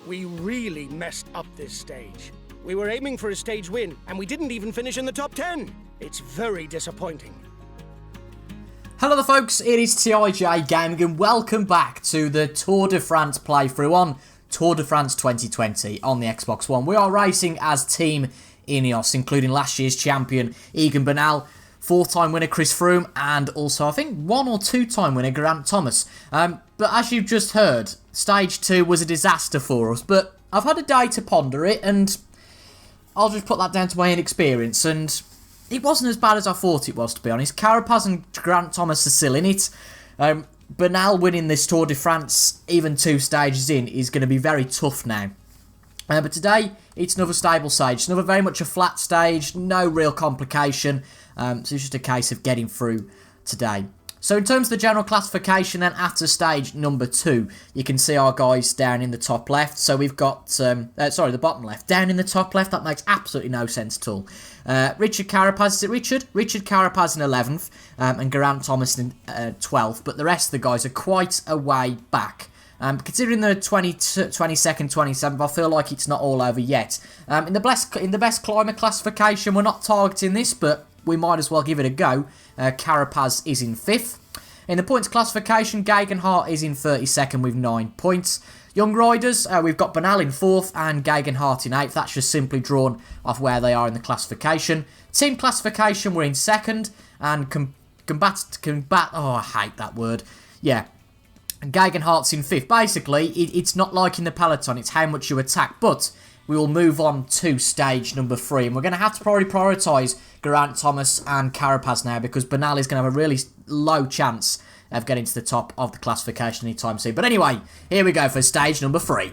We really messed up this stage. We were aiming for a stage win, and we didn't even finish in the top 10. It's very disappointing. Hello there folks, it is TIJ Gaming and welcome back to the Tour de France playthrough on Tour de France 2020 on the Xbox One. We are racing as Team Ineos, including last year's champion Egan Bernal, four-time winner Chris Froome, and also I think one or two-time winner Geraint Thomas. But as you've just heard, Stage 2 was a disaster for us, but I've had a day to ponder it and I'll just put that down to my inexperience, and it wasn't as bad as I thought it was, to be honest. Carapaz and Geraint Thomas are still in it. Bernal winning this Tour de France, even 2 stages in, is going to be very tough now. But today, it's another stable stage. It's another very much a flat stage, no real complication. So it's just a case of getting through today. So in terms of the general classification, then after stage number 2, you can see our guys down in the top left. So we've got, the bottom left. Down in the top left, that makes absolutely no sense at all. Richard Carapaz, is it Richard? Richard Carapaz in 11th, and Geraint Thomas in 12th. But the rest of the guys are quite a way back. Considering the 22nd, 27th, I feel like it's not all over yet. In the best climber classification, we're not targeting this, but we might as well give it a go. Carapaz is in 5th. In the points classification, Geoghegan is in 32nd with 9 points. Young riders, we've got Bernal in 4th and Geoghegan in 8th. That's just simply drawn off where they are in the classification. Team classification, we're in 2nd. And combat, oh, I hate that word. Yeah. Geoghegan in 5th. Basically, it's not like in the Peloton, it's how much you attack. But we will move on to stage number 3. And we're going to have to probably prioritise Geraint Thomas and Carapaz now, because Bernal is going to have a really low chance of getting to the top of the classification anytime soon. But anyway, here we go for stage number 3.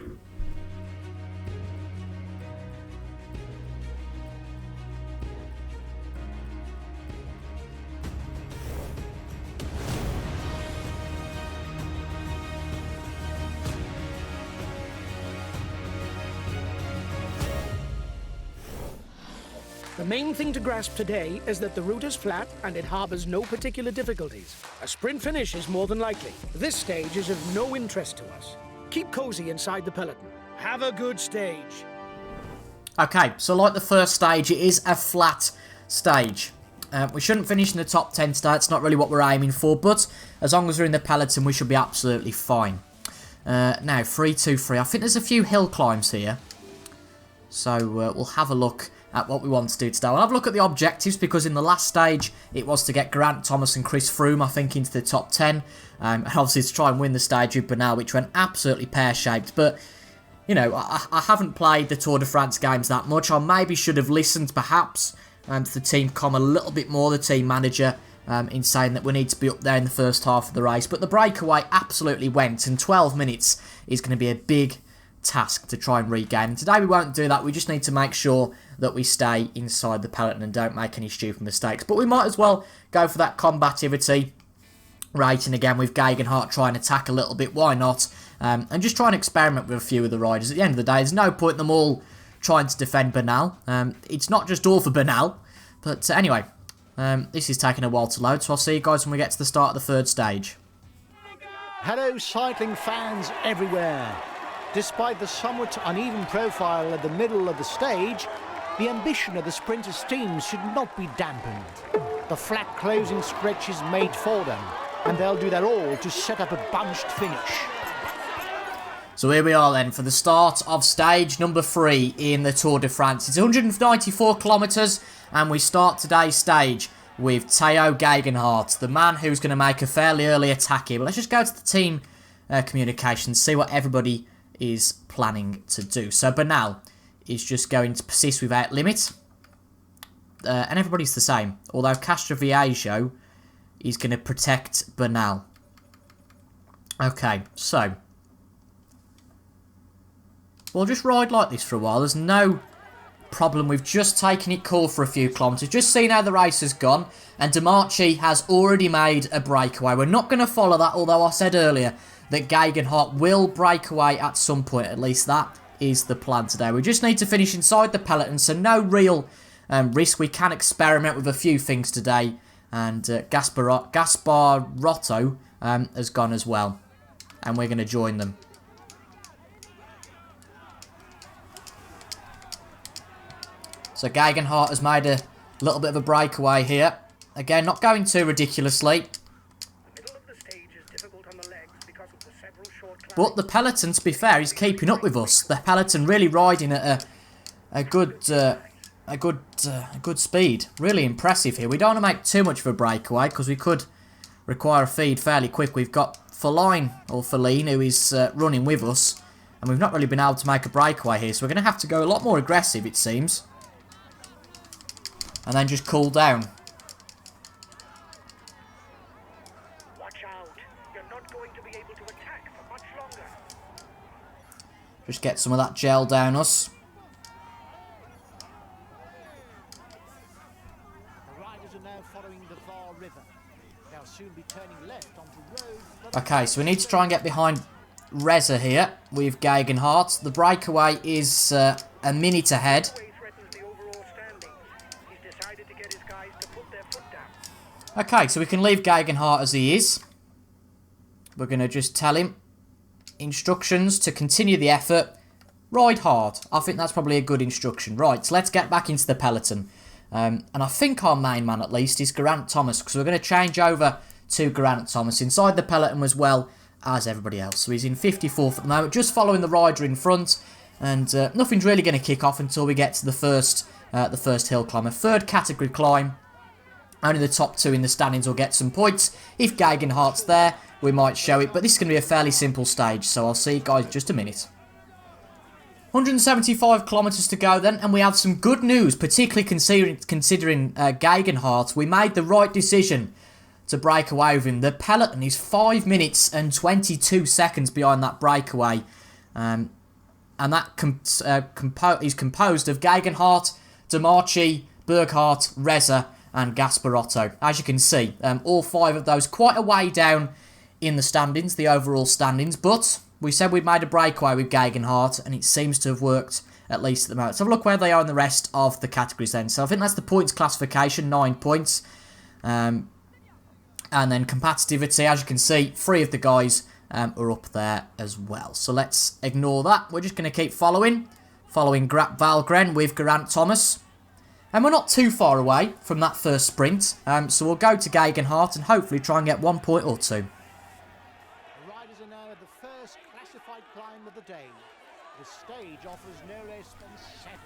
The main thing to grasp today is that the route is flat and it harbours no particular difficulties. A sprint finish is more than likely. This stage is of no interest to us. Keep cozy inside the peloton. Have a good stage. Okay, so like the first stage, it is a flat stage. We shouldn't finish in the top 10 today. It's not really what we're aiming for, but as long as we're in the peloton, we should be absolutely fine. Now, 3-2-3. I think there's a few hill climbs here. So we'll have a look at what we want to do today. We'll have a look at the objectives, because in the last stage it was to get Geraint Thomas and Chris Froome, I think, into the top 10, and obviously to try and win the stage with Bernal, which went absolutely pear-shaped. But you know, I haven't played the Tour de France games that much. I maybe should have listened perhaps to the team com a little bit more, the team manager, in saying that we need to be up there in the first half of the race. But the breakaway absolutely went, and 12 minutes is going to be a big task to try and regain. And today we won't do that. We just need to make sure that we stay inside the peloton and don't make any stupid mistakes. But we might as well go for that combativity rating again with Geoghegan trying to attack a little bit. Why not? And just try and experiment with a few of the riders. At the end of the day, there's no point in them all trying to defend Bernal. It's not just all for Bernal. But anyway, this is taking a while to load, so I'll see you guys when we get to the start of the 3rd stage. Hello cycling fans everywhere. Despite the somewhat uneven profile at the middle of the stage, the ambition of the sprinters' teams should not be dampened. The flat closing stretch is made for them, and they'll do their all to set up a bunched finish. So here we are then for the start of stage number 3 in the Tour de France. It's 194 kilometres, and we start today's stage with Théo Geoghegan, the man who's going to make a fairly early attack here. But let's just go to the team communication, see what everybody is planning to do. So Bernal is just going to persist without limit, and everybody's the same, although Castroviejo is going to protect Bernal. Okay, so we'll just ride like this for a while. There's no problem. We've just taken it cool for a few kilometres, just seen how the race has gone, and Demarchi has already made a breakaway. We're not going to follow that, although I said earlier that Geoghegan will break away at some point. At least that is the plan today. We just need to finish inside the peloton, so no real risk. We can experiment with a few things today, and Gasparotto has gone as well, and we're going to join them. So Gegenhardt has made a little bit of a breakaway here. Again, not going too ridiculously. But the Peloton, to be fair, is keeping up with us. The Peloton really riding at a good speed. Really impressive here. We don't want to make too much of a breakaway because we could require a feed fairly quick. We've got Feline, who is running with us, and we've not really been able to make a breakaway here. So we're going to have to go a lot more aggressive, it seems, and then just cool down. Just get some of that gel down us. The riders are now following the Var River. They'll soon be turning left onto road. Okay, so we need to try and get behind Reza here with Gegenhardt. The breakaway is a minute ahead. Okay, so we can leave Gegenhardt as he is. We're going to just tell him instructions to continue the effort. Ride hard. I think that's probably a good instruction. Right, so let's get back into the peloton. And I think our main man, at least, is Geraint Thomas, because we're going to change over to Geraint Thomas inside the peloton as well as everybody else. So he's in 54th at the moment, just following the rider in front. And nothing's really going to kick off until we get to the first hill climb. A third category climb. Only the top two in the standings will get some points. If Gegenhardt's there, we might show it. But this is going to be a fairly simple stage, so I'll see you guys in just a minute. 175 kilometres to go then, and we have some good news, particularly considering Gegenhardt. We made the right decision to break away with him. The peloton is 5 minutes and 22 seconds behind that breakaway. And that is composed of Gegenhardt, Demarchi, Berghardt, Reza and Gasparotto. As you can see, all 5 of those quite a way down in the standings, the overall standings, but we said we'd made a breakaway with Gegenhardt, and it seems to have worked, at least at the moment. So have a look where they are in the rest of the categories then. So I think that's the points classification, 9 points. And then competitivity, as you can see, 3 of the guys are up there as well. So let's ignore that. We're just going to keep following Valgren with Geraint Thomas. And we're not too far away from that first sprint. So we'll go to Gegenhardt and hopefully try and get 1 point or 2. The riders are now at the first classified climb of the day. The stage offers no less than 7.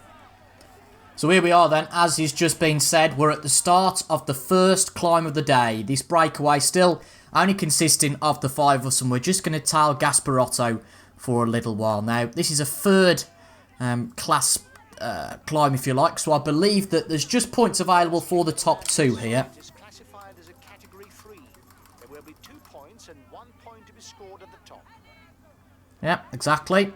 So here we are then, as has just been said, we're at the start of the first climb of the day. This breakaway still only consisting of the 5 of us, and we're just going to tail Gasparotto for a little while. Now, this is a third class climb, if you like, so I believe that there's just points available for the top 2 here. It is classified as a category 3. There will be 2 points and 1 point to be scored at the top. Yeah, exactly.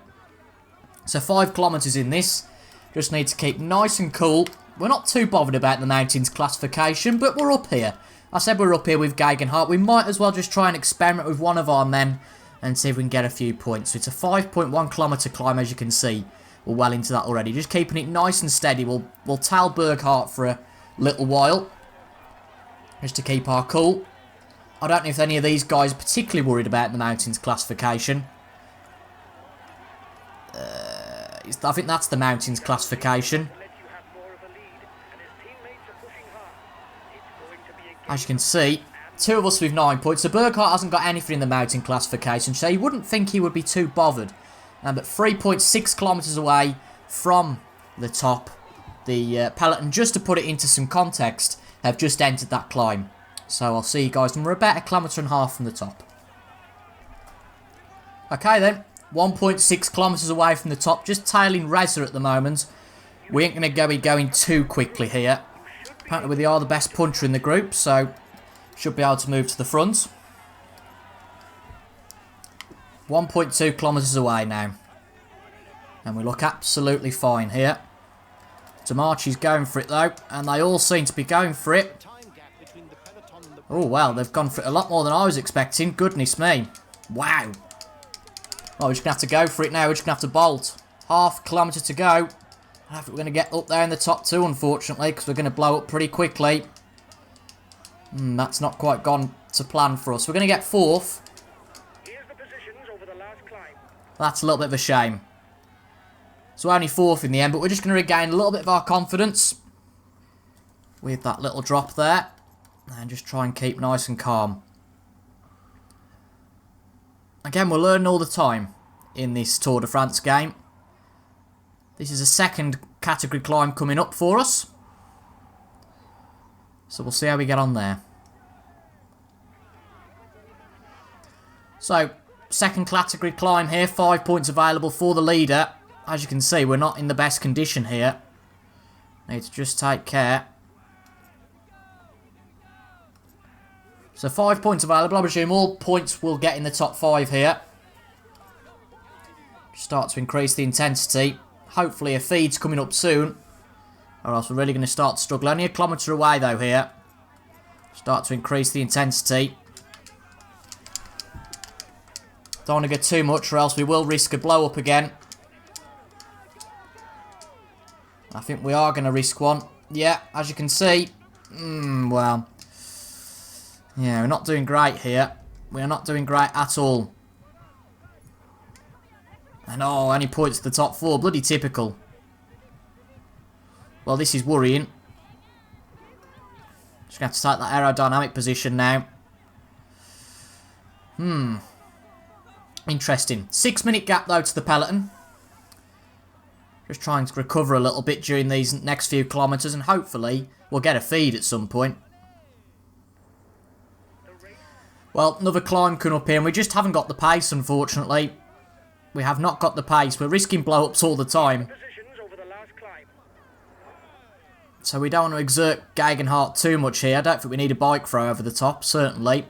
So 5 kilometres in this. Just need to keep nice and cool. We're not too bothered about the mountains classification, but we're up here. I said we're up here with Gegenhardt. We might as well just try and experiment with one of our men and see if we can get a few points. So it's a 5.1 kilometre climb, as you can see. We're well into that already. Just keeping it nice and steady. We'll tail Berghardt for a little while, just to keep our cool. I don't know if any of these guys are particularly worried about the mountains classification. I think that's the mountains classification. As you can see, 2 of us with 9 points. So Berghardt hasn't got anything in the mountain classification, so you wouldn't think he would be too bothered. But 3.6 kilometres away from the top, the peloton, just to put it into some context, have just entered that climb. So I'll see you guys when we're about 1.5 kilometres from the top. Okay then, 1.6 kilometres away from the top, just tailing Reza at the moment. We ain't going to be going too quickly here. Apparently we are the best puncher in the group, so should be able to move to the front. 1.2 kilometres away now. And we look absolutely fine here. Demarchi's going for it though, and they all seem to be going for it. Oh wow, they've gone for it a lot more than I was expecting. Goodness me. Wow. Oh, we're just going to have to go for it now. We're just going to have to bolt. 0.5 kilometre to go. I don't think we're going to get up there in the top 2, unfortunately, because we're going to blow up pretty quickly. That's not quite gone to plan for us. We're going to get 4th. Here's the positions over the last climb. That's a little bit of a shame. So only 4th in the end, but we're just going to regain a little bit of our confidence with that little drop there. And just try and keep nice and calm. Again, we're learning all the time in this Tour de France game. This is a second category climb coming up for us. So we'll see how we get on there. So, second category climb here. 5 points available for the leader. As you can see, we're not in the best condition here. Need to just take care. So 5 points available. I presume all points will get in the top 5 here. Start to increase the intensity. Hopefully a feed's coming up soon. Or else we're really going to start to struggle. Only a kilometre away though here. Start to increase the intensity. Don't want to get too much or else we will risk a blow up again. I think we are going to risk one. Yeah, as you can see. Well. Yeah, we're not doing great here. We're not doing great at all. And oh, any points to the top 4. Bloody typical. Well, this is worrying. Just going to have to take that aerodynamic position now. Interesting. 6-minute gap, though, to the peloton. Just trying to recover a little bit during these next few kilometres. And hopefully, we'll get a feed at some point. Well, another climb coming up here. And we just haven't got the pace, unfortunately. We have not got the pace. We're risking blow-ups all the time. So we don't want to exert Gegenhardt too much here. I don't think we need a bike throw over the top, certainly.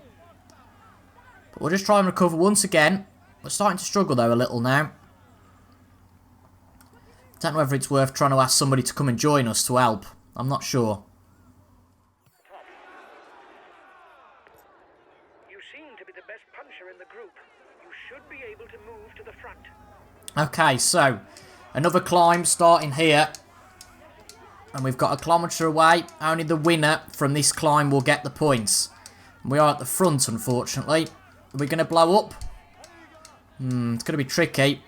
But we'll just try and recover once again. We're starting to struggle, though, a little now. Don't know whether it's worth trying to ask somebody to come and join us to help. I'm not sure. You seem to be the best puncher in the group. You should be able to move to the front. Okay, so another climb starting here. And we've got a kilometre away. Only the winner from this climb will get the points. We are at the front, unfortunately. Are we going to blow up? It's going to be tricky.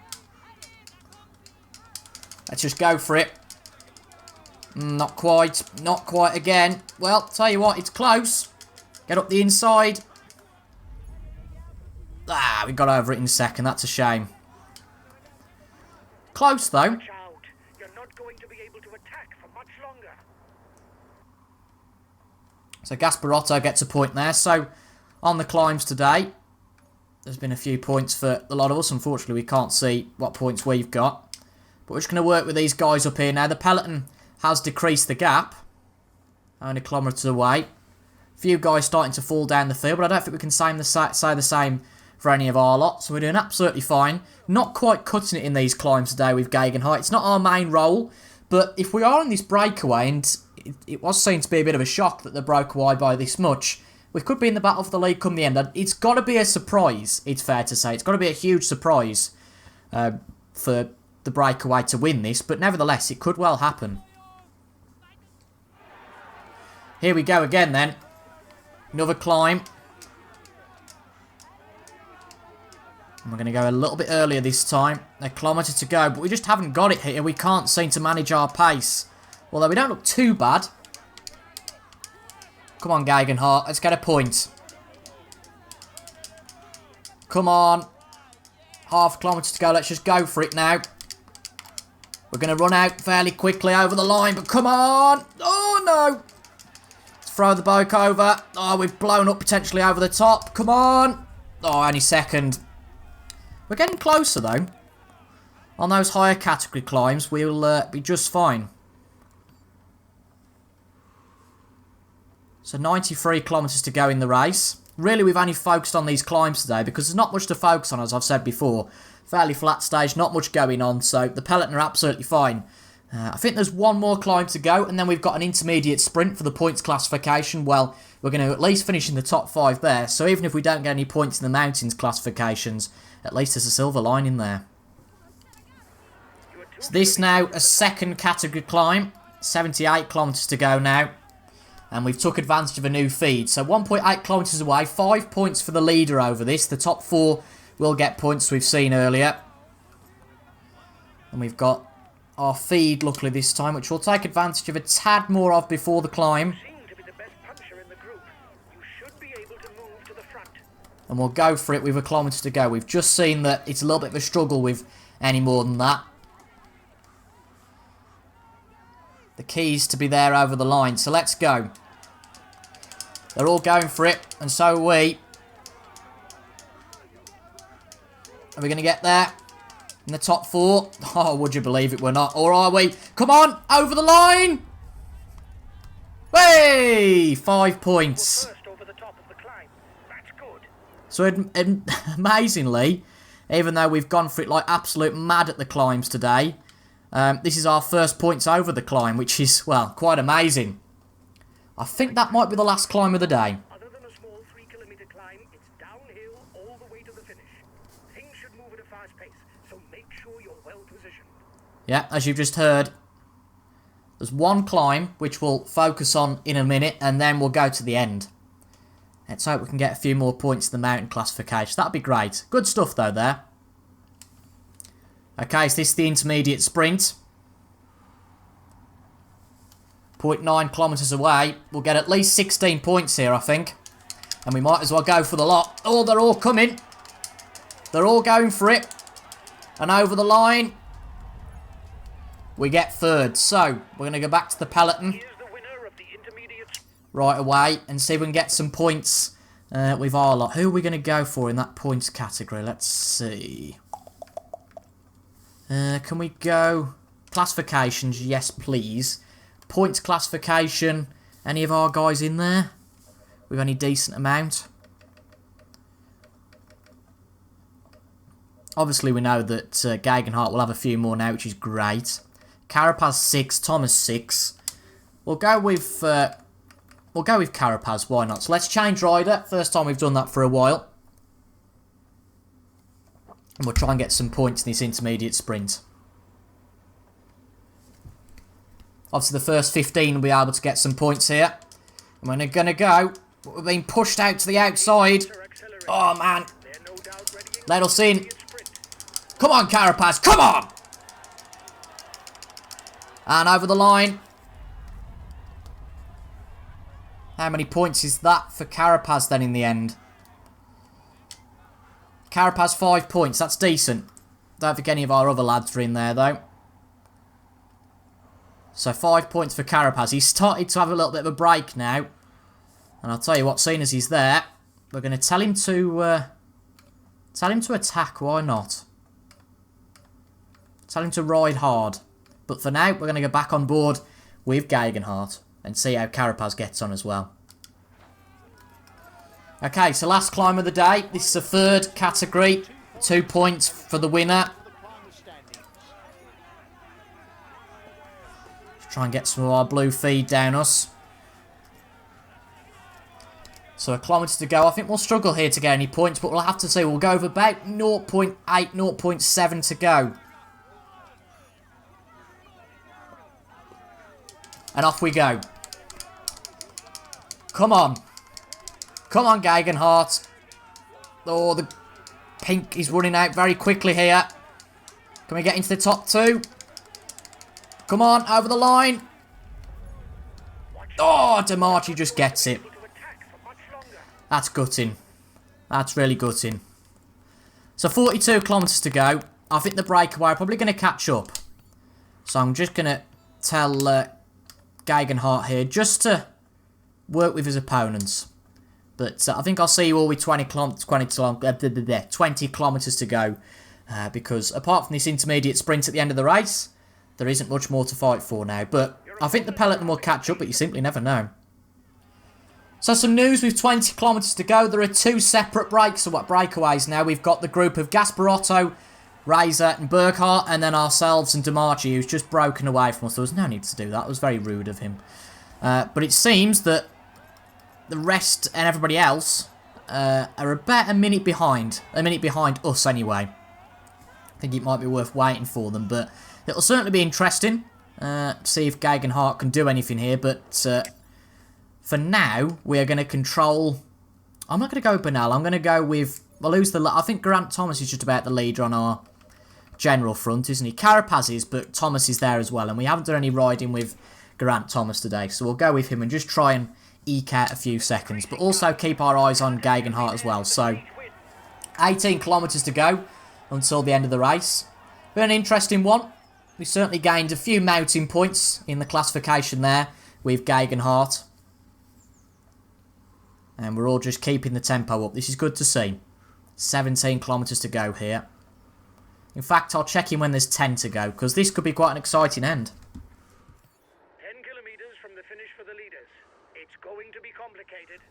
Let's just go for it. Not quite. Not quite again. Well, tell you what, it's close. Get up the inside. Ah, we got over it in second. That's a shame. Close, though. You're not going to be able to attack for much longer. So Gasparotto gets a point there. So on the climbs today, there's been a few points for a lot of us. Unfortunately, we can't see what points we've got. But we're just going to work with these guys up here now. The peloton has decreased the gap. Only kilometres away. A few guys starting to fall down the field, but I don't think we can say the same for any of our lot. So we're doing absolutely fine. Not quite cutting it in these climbs today with Gegenhardt. It's not our main role, but if we are in this breakaway, and it was seen to be a bit of a shock that they broke away by this much, we could be in the battle for the lead come the end. It's got to be a surprise, it's fair to say. It's got to be a huge surprise for the breakaway to win this, but nevertheless, it could well happen. Here we go again then. Another climb. And we're going to go a little bit earlier this time. A kilometre to go, but we just haven't got it here. We can't seem to manage our pace. Although we don't look too bad. Come on, Gegenhardt. Let's get a point. Come on. Half kilometre to go. Let's just go for it now. We're going to run out fairly quickly over the line, but come on. Oh, no. Let's throw the bike over. Oh, we've blown up potentially over the top. Come on. Oh, only second. We're getting closer, though. On those higher category climbs, we'll be just fine. So 93 kilometres to go in the race. Really, we've only focused on these climbs today because there's not much to focus on, as I've said before. Fairly flat stage, not much going on, so the peloton are absolutely fine. I think there's one more climb to go, and then we've got an intermediate sprint for the points classification. Well, we're going to at least finish in the top 5 there, so even if we don't get any points in the mountains classifications, at least there's a silver lining there. So this now a second category climb, 78 kilometres to go now. And we've took advantage of a new feed. So 1.8 kilometres away, 5 points for the leader over this. The top 4 will get points we've seen earlier. And we've got our feed, luckily, this time, which we'll take advantage of a tad more of before the climb. And we'll go for it with a kilometre to go. We've just seen that it's a little bit of a struggle with any more than that. The key is to be there over the line, so let's go. They're all going for it, and so are we. Are we going to get there? In the top 4? Oh, would you believe it, we're not. Or are we? Come on, over the line! Hey! 5 points. So, amazingly, even though we've gone for it like absolute mad at the climbs today, this is our first points over the climb, which is, well, quite amazing. I think that might be the last climb of the day. Other than a small 3-kilometre climb, it's downhill all the way to the finish. Things should move at a fast pace, so make sure you're well positioned. Yeah, as you've just heard, there's one climb, which we'll focus on in a minute, and then we'll go to the end. Let's hope we can get a few more points in the mountain classification. That'd be great. Good stuff, though, there. Okay, so this is the intermediate sprint. 0.9 kilometres away. We'll get at least 16 points here, I think. And we might as well go for the lot. Oh, they're all coming. They're all going for it. And over the line, we get third. So, we're going to go back to the Peloton right away and see if we can get some points with our lot. Who are we going to go for in that points category? Let's see. Can we go classifications? Yes, please. Points classification. Any of our guys in there with any decent amount? Obviously, we know that Gegenhardt will have a few more now, which is great. Carapaz 6, Thomas 6. We'll go with Carapaz. Why not? So let's change rider. First time we've done that for a while. And we'll try and get some points in this intermediate sprint. Obviously, the first 15 will be able to get some points here. And we're going to go. We're being pushed out to the outside. Oh, man. Let us in. Come on, Carapaz. Come on! And over the line. How many points is that for Carapaz then in the end? Carapaz 5 points. That's decent. Don't think any of our other lads are in there, though. So 5 points for Carapaz. He's started to have a little bit of a break now. And I'll tell you what, seeing as he's there, we're going to tell him to attack. Why not? Tell him to ride hard. But for now, we're going to go back on board with Gegenhardt and see how Carapaz gets on as well. Okay, so last climb of the day. This is a third category. 2 points for the winner. Let's try and get some of our blue feed down us. So a kilometre to go. I think we'll struggle here to get any points, but we'll have to see. We'll go with about 0.8, 0.7 to go. And off we go. Come on. Come on, Gegenhardt. Oh, the pink is running out very quickly here. Can we get into the top 2? Come on, over the line. Oh, Demarchi just gets it. That's gutting. That's really gutting. So 42 kilometres to go. I think the breakaway are probably going to catch up. So I'm just going to tell Gegenhardt here just to work with his opponents. But I think I'll see you all with 20 kilometres to go. Because apart from this intermediate sprint at the end of the race, there isn't much more to fight for now. But I think the Peloton will catch up, but you simply never know. So some news with 20 kilometres to go. There are 2 separate breakaways now. We've got the group of Gasparotto, Razor and Burkhardt, and then ourselves and Demarchi, who's just broken away from us. There was no need to do that. It was very rude of him. But it seems that the rest and everybody else are about a minute behind. A minute behind us, anyway. I think it might be worth waiting for them, but it'll certainly be interesting to see if Gegenhardt can do anything here. But for now, we are going to control. I'm not going to go with Bernal. I'm going to go with. Well, who's the? I think Grant Thomas is just about the leader on our general front, isn't he? Carapaz is, but Thomas is there as well. And we haven't done any riding with Geraint Thomas today. So we'll go with him and just try and eke out a few seconds. But also keep our eyes on Gegenhardt as well. So 18 kilometres to go until the end of the race. Been an interesting one. We certainly gained a few mounting points in the classification there with Gegenhardt. And we're all just keeping the tempo up. This is good to see. 17 kilometres to go here. In fact, I'll check in when there's 10 to go, because this could be quite an exciting end. 10 kilometres from the finish for the leaders. It's going to be complicated.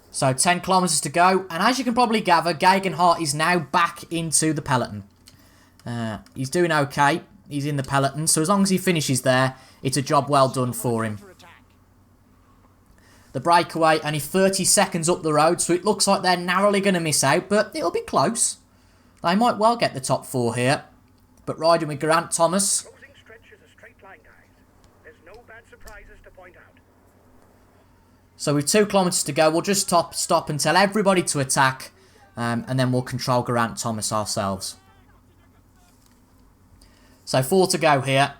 So 10 kilometres to go, and as you can probably gather, Gegenhardt is now back into the peloton. He's doing okay. He's in the peloton, so as long as he finishes there, it's a job well done for him. The breakaway only 30 seconds up the road, so it looks like they're narrowly going to miss out, but it'll be close. They might well get the top 4 here. But riding with Geraint Thomas. Closing stretch is a straight line, guys. There's no bad surprises to point out. So with 2 kilometres to go, we'll just stop and tell everybody to attack, and then we'll control Geraint Thomas ourselves. So 4 to go here.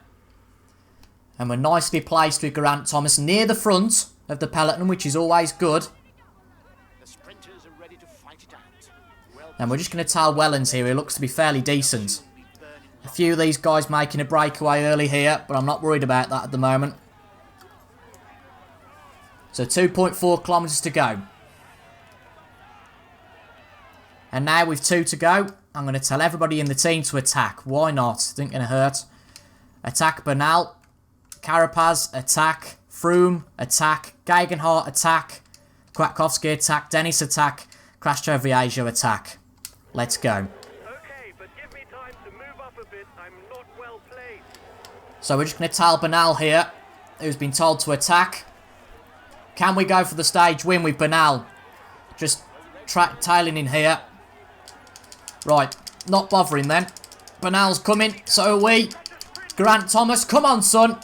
And we're nicely placed with Geraint Thomas near the front of the peloton, which is always good. The sprinters are ready to fight it out. And we're just going to tail Wellens here, who looks to be fairly decent. A few of these guys making a breakaway early here, but I'm not worried about that at the moment. So 2.4 kilometres to go. And now with 2 to go, I'm going to tell everybody in the team to attack. Why not? It ain't going to hurt. Attack Bernal. Carapaz, attack. Froome, attack. Gegenhardt, attack. Kwiatkowski, attack. Dennis, attack. Kraschow-Viejo, attack. Let's go. Okay, but give me time to move up a bit. I'm not well placed. So we're just going to tail Bernal here, who's been told to attack. Can we go for the stage win with Bernal? Just tailing in here. Right, not bothering then. Bernal's coming, so are we. Geraint Thomas, come on, son.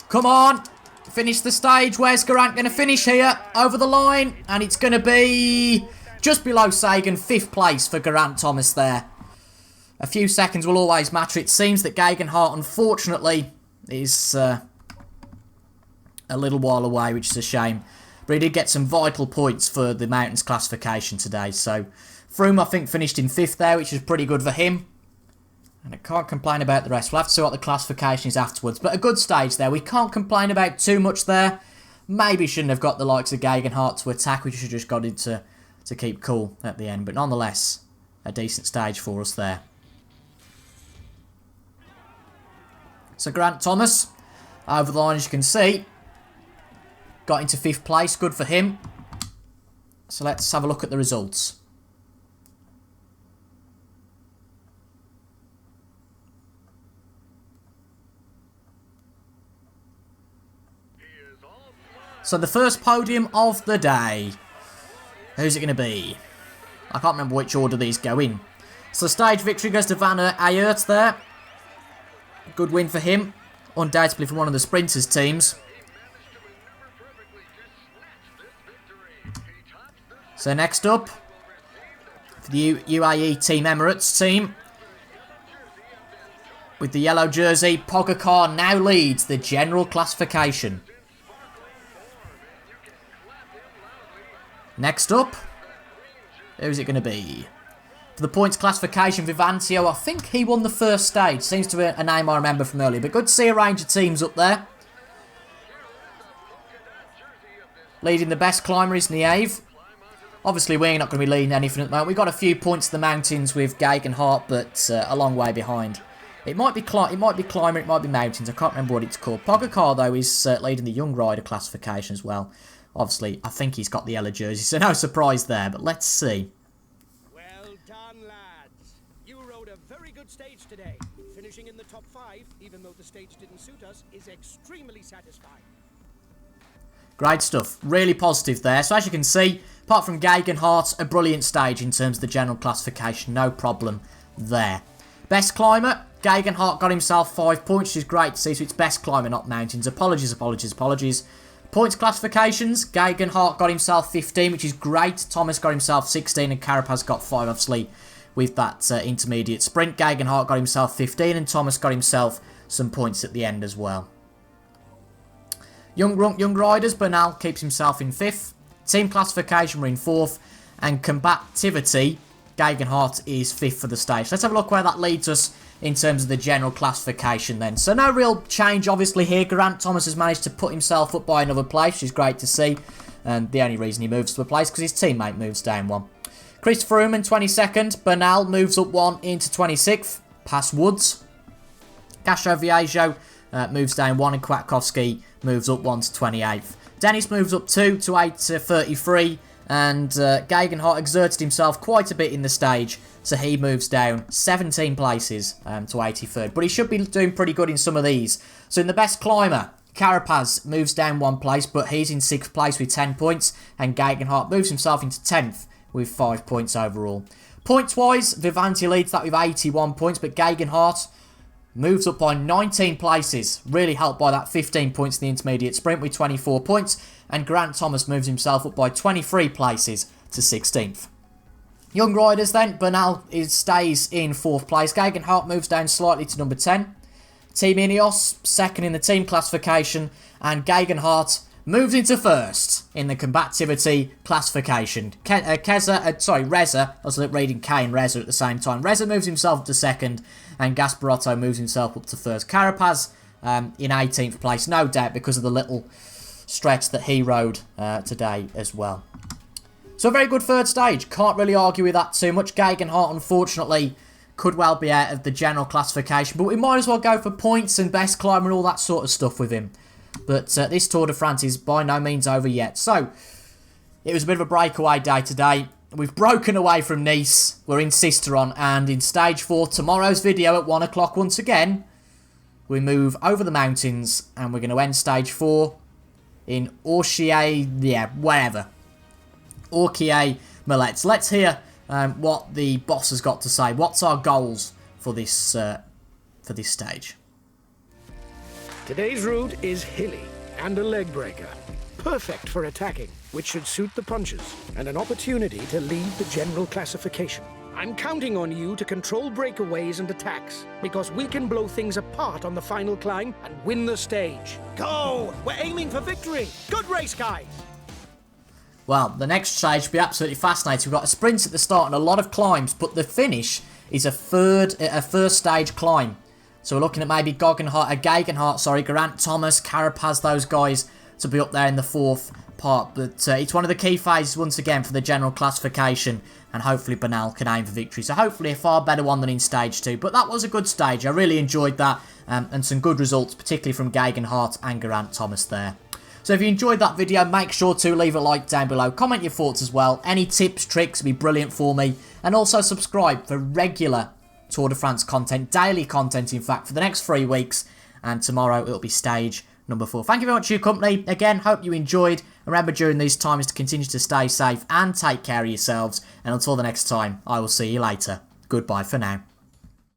Come on. Finish the stage. Where's Geraint going to finish here? Over the line. And it's going to be just below Sagan. 5th place for Geraint Thomas there. A few seconds will always matter. It seems that Gegenhardt, unfortunately, is a little while away, which is a shame. But he did get some vital points for the mountains classification today. So Froome, I think, finished in 5th there, which is pretty good for him. And I can't complain about the rest. We'll have to see what the classification is afterwards. But a good stage there. We can't complain about too much there. Maybe shouldn't have got the likes of Gegenhardt to attack. We should have just got him to keep cool at the end. But nonetheless, a decent stage for us there. So Geraint Thomas, over the line as you can see, got into 5th place. Good for him. So let's have a look at the results. So the first podium of the day. Who's it going to be? I can't remember which order these go in. So stage victory goes to Van Aert there. Good win for him. Undoubtedly for one of the sprinters teams. So next up, for the UAE Team Emirates team. With the yellow jersey, Pogacar now leads the general classification. Next up, who's it going to be? For the points classification, Vivancio, I think he won the first stage. Seems to be a name I remember from earlier. But good to see a range of teams up there. Leading the best climber is Nieve. Obviously, we're not going to be leading anything at the moment. We've got a few points to the mountains with Gegenhardt, but a long way behind. It might be climber, it might be mountains. I can't remember what it's called. Pogacar, though, is leading the young rider classification as well. Obviously, I think he's got the yellow jersey, so no surprise there. But let's see. Well done, lads. You rode a very good stage today. Finishing in the top 5, even though the stage didn't suit us, is extremely satisfying. Great stuff. Really positive there. So as you can see, apart from Gegenhardt, a brilliant stage in terms of the general classification. No problem there. Best climber, Gegenhardt got himself 5 points, which is great to see. So it's best climber, not mountains. Apologies. Points classifications, Gegenhardt got himself 15, which is great. Thomas got himself 16 and Carapaz got 5. Obviously, with that intermediate sprint. Geoghegan got himself 15 and Thomas got himself some points at the end as well. Young Riders, Bernal keeps himself in 5th. Team classification, we're in 4th. And combativity, Geoghegan is 5th for the stage. Let's have a look where that leads us in terms of the general classification then. So no real change obviously here. Geraint Thomas has managed to put himself up by another place, which is great to see. And the only reason he moves to a place because his teammate moves down 1. Christopher Froome in 22nd. Bernal moves up 1 into 26th, past Woods. Castro Viejo moves down 1 and Kwiatkowski moves up 1 to 28th. Dennis moves up 2 to 8 to 33. And Geoghegan exerted himself quite a bit in the stage, so he moves down 17 places to 83rd. But he should be doing pretty good in some of these. So in the best climber, Carapaz moves down 1 place, but he's in 6th place with 10 points. And Geoghegan moves himself into 10th with 5 points overall. Points-wise, Vivanti leads that with 81 points, but Geoghegan moves up by 19 places, really helped by that 15 points in the intermediate sprint with 24 points. And Geraint Thomas moves himself up by 23 places to 16th. Young Riders then, Bernal stays in 4th place. Geoghegan moves down slightly to number 10. Team Ineos, 2nd in the team classification. And Geoghegan moves into 1st in the combativity classification. Reza, I was reading K and Reza at the same time. Reza moves himself up to 2nd. And Gasparotto moves himself up to 1st. Carapaz in 18th place, no doubt because of the little stretch that he rode today as well. So a very good 3rd stage. Can't really argue with that too much. Geoghegan unfortunately could well be out of the general classification, but we might as well go for points and best climber and all that sort of stuff with him. But this Tour de France is by no means over yet. So it was a bit of a breakaway day today. We've broken away from Nice. We're in Sisteron, and in stage 4, tomorrow's video at 1 o'clock once again, we move over the mountains and we're going to end stage 4 in Orchier-Millet. Let's hear what the boss has got to say. What's our goals for this stage? Today's route is hilly and a leg breaker. Perfect for attacking, which should suit the punches, and an opportunity to lead the general classification. I'm counting on you to control breakaways and attacks, because we can blow things apart on the final climb and win the stage. Go! We're aiming for victory! Good race, guys! Well, the next stage will be absolutely fascinating. We've got a sprint at the start and a lot of climbs, but the finish is a first stage climb. So we're looking at maybe Geraint Thomas, Carapaz, those guys to be up there in the 4th part. But it's one of the key phases once again for the general classification, and hopefully Bernal can aim for victory. So hopefully a far better one than in stage 2. But that was a good stage. I really enjoyed that, and some good results, particularly from Geoghegan and Geraint Thomas there. So if you enjoyed that video, make sure to leave a like down below. Comment your thoughts as well. Any tips, tricks would be brilliant for me. And also subscribe for regular Tour de France content, daily content in fact, for the next 3 weeks. And tomorrow it'll be stage number 4. Thank you very much for your company. Again, hope you enjoyed. Remember during these times to continue to stay safe and take care of yourselves. And until the next time, I will see you later. Goodbye for now.